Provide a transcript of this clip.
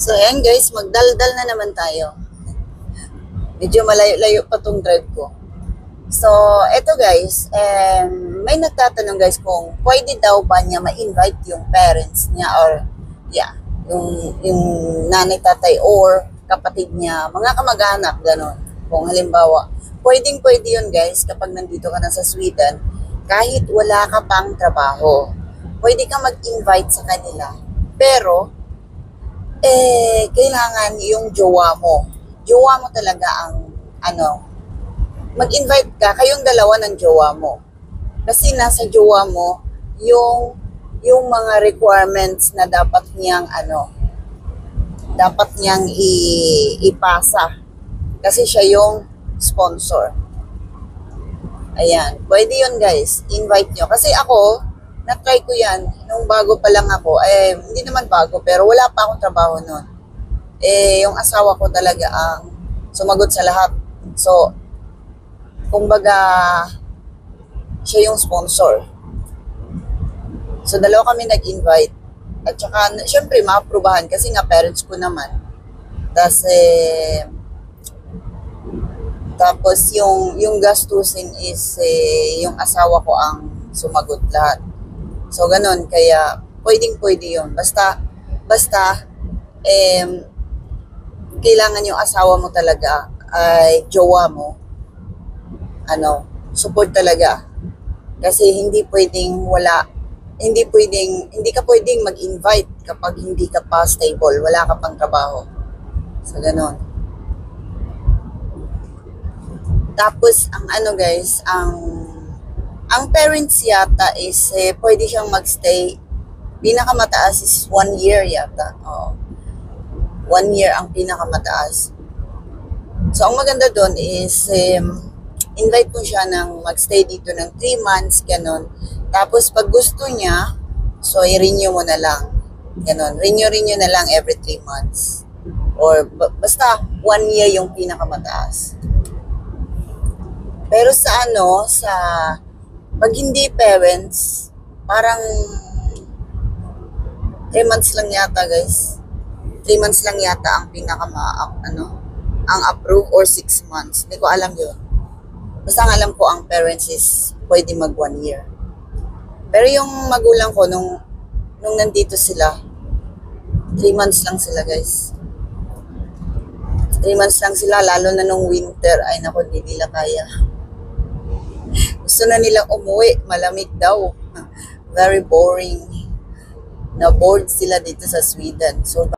So, ayan guys, magdaldal na naman tayo. Medyo malayo-layo pa tong drive ko. So, eto guys, may nagtatanong guys kung pwede daw ba niya ma-invite yung parents niya or yung nanay, tatay or kapatid niya, mga kamag-anak, gano'n. Kung halimbawa, pwedeng-pwede yun guys kapag nandito ka na sa Sweden, kahit wala ka pang trabaho. Pwede ka mag-invite sa kanila. Pero, kailangan yung jowa mo. Jowa mo talaga ang, mag-invite ka, kayong dalawa ng jowa mo. Kasi nasa jowa mo, yung mga requirements na dapat niyang, ipasa. Kasi siya yung sponsor. Ayan, pwede yun guys, invite nyo. Kasi ako, na-try ko yan, nung bago pa lang ako, hindi naman bago, pero wala pa akong trabaho noon. Yung asawa ko talaga ang sumagot sa lahat. So, kumbaga, siya yung sponsor. So, dalawa kami nag-invite. At saka, syempre, ma-aprobahan kasi nga parents ko naman. Tapos yung gastusin is yung asawa ko ang sumagot lahat. So, ganun. Kaya, pwedeng-pwede yun. Basta, kailangan yung asawa mo talaga ay jowa mo. Support talaga. Kasi hindi ka pwedeng mag-invite kapag hindi ka pa stable, wala ka pang trabaho. So, ganun. Tapos, ang parents yata is, pwede siyang magstay. Pinakamataas is 1 year yata. 1 year ang pinakamataas. So, ang maganda doon is, invite mo siya ng magstay dito ng 3 months, ganun. Tapos, pag gusto niya, so, i-renew mo na lang. Ganun. Renew na lang every 3 months. Or, basta, 1 year yung pinakamataas. Pero pag hindi parents, parang 3 months lang yata, guys. 3 months lang yata ang ang approve or 6 months. Hindi ko alam yun. Basta ang alam ko, ang parents is pwede mag 1 year. Pero yung magulang ko, nung nandito sila, 3 months lang sila, guys. 3 months lang sila, lalo na nung winter. Ay, naku, hindi nila kaya. Gusto na nilang umuwi, malamig daw. Very boring. Na-bored sila dito sa Sweden. So,